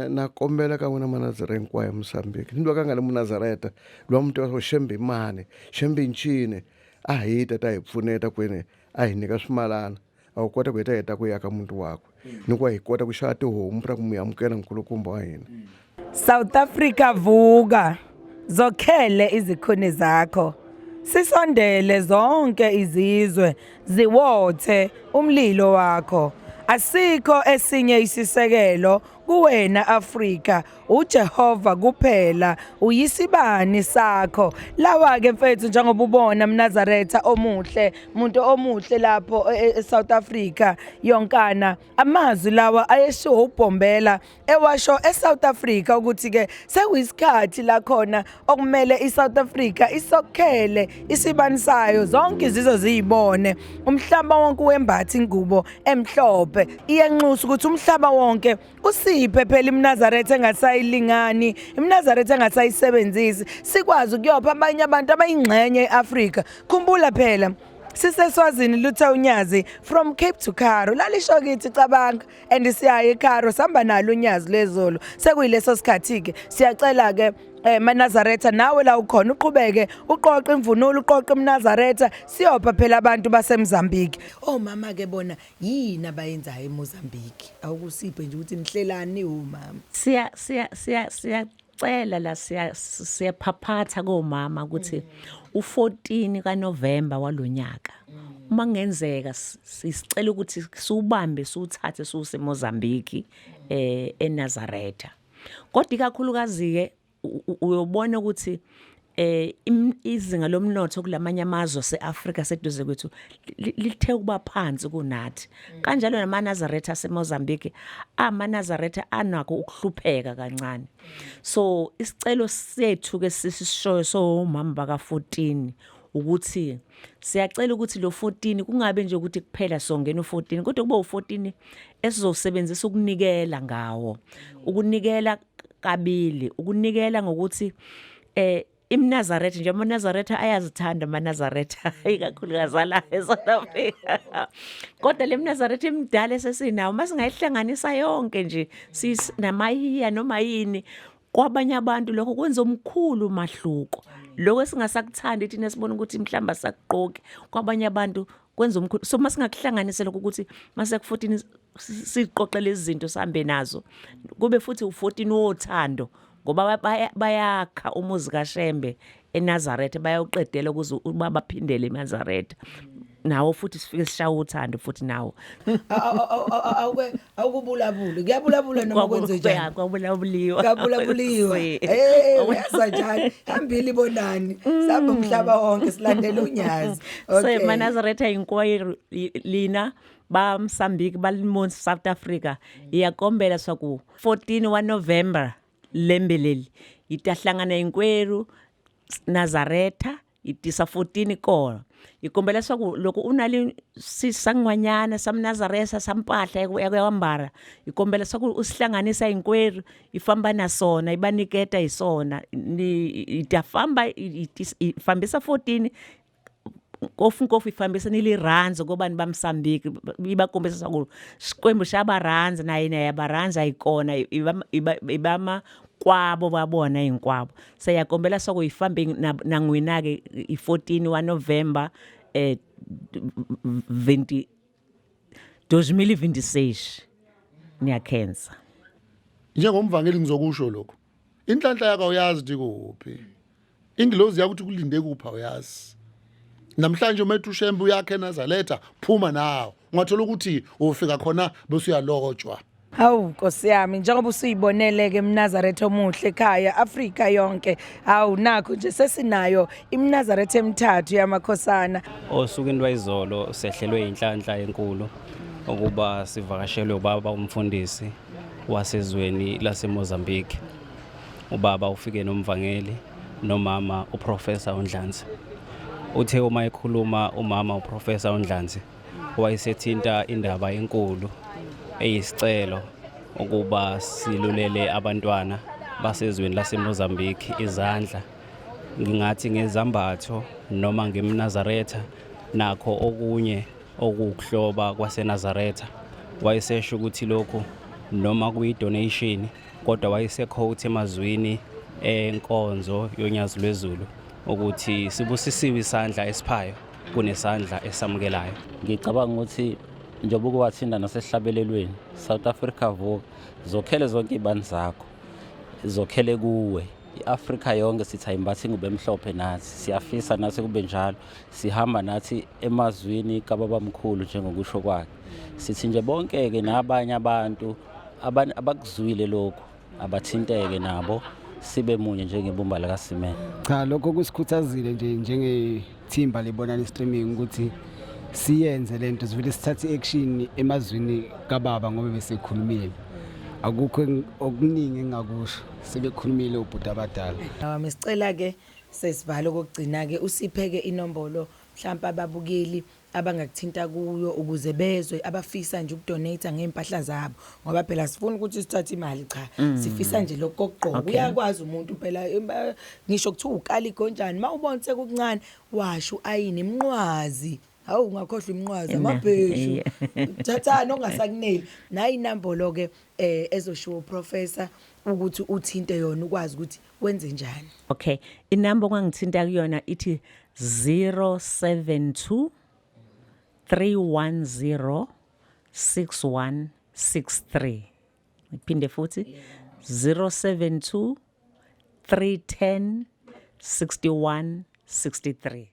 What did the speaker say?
na kombela ka n'wina manazara hinkwayo Mozambique ni lwa ka nga le munazareta lwa mu tiva Xembe mani Xembe ncini a hi ta hi pfuneta kwini a hi nyika swimalana a wu kota ku hi ta ku yaka muti wakwe ni ku hi kota ku xava tihomu ra ku mu amukela nkulukumba wa hina. South Africa vuka zokhele izikhuni zakho sisondele zonke izizwe ziwothe umlilo wakho asikho esinye isisekelo kuwena Afrika uJehova kuphela uyisibani sakho lawa ke mfethu njengoba ubona mNazaretha omuhle umuntu omuhle lapho eSouth Africa yonkana amazwi lawa ayeshiwo ubhombela ewasho eSouth Africa ukuthi ke sekuyisikhathi la khona okumele iSouth Africa isokhele isibani sayo zonke izizwe ziyibone umhlaba wonke wembathi ingubo emhlophe iyanxusa ukuthi umhlaba wonke usiphe phela iMnazaretha engasayilingani iMnazaretha engasayisebenzisi sikwazi ukuyopha abanye abantu abayingxenye eAfrika khumbula phela siseswazini lutha unyazi from Cape to Karo lalisho kithi cabanga and siyaye eKaro samba nalo unyazi lezolo sekuyileso sikhathi ke siyacela ke manazaretha nawe la ukhona uqhubeke uqoqa imvunulo uqoqa iMnazaretha siyopha phela abantu baseMozambique mama ke bona yini abayenzayo eMozambique awukusiphe nje ukuthi nihlelani umama siyacela la siyaphaphatha komama ukuthi u14 kaNovember walonyaka uma ngenzeka sisicela ukuthi siubambe siuthathe suse Mozambique eNazaretha kodwa kakhulukazi ke uyobona ukuthi izinga lomnotho kulamanye amazwe aseAfrika seduze kwethu lithe kuba phansi kunathi kanjalo naMnazaretha aseMozambique amaNazaretha anako ukuhlupheka kancane so isicelo sethu ke sisishoyo so mama baka 14 ukuthi siyacela ukuthi lo 14 kungabe nje ukuthi kuphela songena u14 kodwa kuba u14 esizosebenzisa ukunikela ngawo ukunikela kabili ukunikela ngokuthi iMnazaretha nje amaNazaretha ayazithanda amaNazaretha ikakhulukazi la eSouth Africa kodwa leMnazaretha imidala esesinawo masingayihlanganisa yonke nje sinamahiya noma yini kwabanye abantu lokho kwenza omkhulu mahluko lokho esingasakuthandi thina sibona ukuthi mhlamba sakuqoki kwabanye abantu kwenza omkhulu so masingakuhlanganise lokho ukuthi mase ku14 siqoqe lezi zinto sihambe nazo kube futhi u14 wothando ngoba bayakha umuzi kaShembe eNazaretha bayawuqedela ukuze uba baphindele eNazaretha nawo futhi sifike sishaya uthando futhi nawo awukubulabula kuyabulabula noma kwenze njani kwabulabuliwa uyasajani hambili bonani saba umhlaba wonke silandela unyazi okay so Nazaretha inquiry lina ba Mozambique balimo South Africa iyakombela swaku 14 wa November lembeleli itahlangana inkweru Nazaretha itisa 14 kora ikombela swaku loko unali sisangwanyana samNazaretha sampahla yakwambara ikombela swaku usihlanganisa inkweru ifamba nasona ibaniketa isona itafamba ifambisa 14 kofu ifambisa niliranzo ngoba nibamsambiki ibakombisa swaku sikwembu shabaranza naye yabaranza ikona ibama kwabo babona inkwabo siyakombela sokuyifambe nangwina ke i14 wa November 2026 niyakhenza njengomvangeli ngizokusho lokho inhlanhla yakho uyazi dikuphi ingilozi yakuthi kulinde kupha uyazi namhlanje umethu Shembe uyakhe eNazaretha phuma nawo ungathola ukuthi ufika khona bese uyalokotshwa Hawu Nkosi yami njengoba usuyibonele ke iMnazaretha omuhle ekhaya Afrika yonke hawu nakho nje sesinayo iMnazaretha emithathu yamakhosana osukwini lwayizolo sehlelwe inhlanhla enkulu ukuba sivakashelwe ubaba umfundisi wasezweni laseMozambique ubaba ufike nomvangeli nomama uProfessor uNdlanzi uthe uma ekhuluma umama uProfessor uNdlanzi wayesethinta indaba enkulu eyisicelo ukuba silulele abantwana basezweni laseMozambique izandla ngingathi ngezambatho noma ngeMnazaretha nakho okunye okuhloba kwaseNazaretha wayesesho ukuthi lokho noma kuyi-donation kodwa wayesequote emazwini enkonzo yonyazi lwezulu ukuthi sibusisiwe isandla esiphayo kunesandla esamukelayo. Ngicabanga ukuthi njengoba kuwathinda nasesihlabelelweni South Africa Vuka zokhele zonke ibani zakho zokhele kuwe iAfrika yonke sithi ayimbathi ngube emhlophe nathi siyafisa nathi kube njalo sihamba nathi emazwini kababa mkhulu njengokusho kwakhe sithi nje bonke ke nabanye abantu abakuzwile lokho abathinteke nabo sibe munye njengebumba laka Simene. Cha lokho kusikhuthazile nje njengethimba libonana streaming ukuthi siyenze lento sivele sithathe action emazwini kababa ngoba besekhulumile akukho okuningi engakusho sebekhulumile ubhuti abadala. Awami sicela ke sesivalo kokugcina ke usipheke inombolo mhlawumbe ababukeli abangakuthinta kuyo ukuze bezwe abafisa nje ukudonate ngempahla zabo ngoba phela sifuna ukuthi sithathe imali cha sifisa nje lokugqoka uyakwazi umuntu phela ngisho kuthiwa ukali konjani mawubonse kukuncane washo ayini imnqwazi hawu ungakhohlwa imnqwazi amabheshu thathana ongasakuneli nayi inombolo ke ezoshiwo professor ukuthi uthinte yona ukwazi ukuthi wenze njani. Okay, inamba ongangithinta kuyona ithi 072 310 6163. Iphinde futhi 072 310 6163.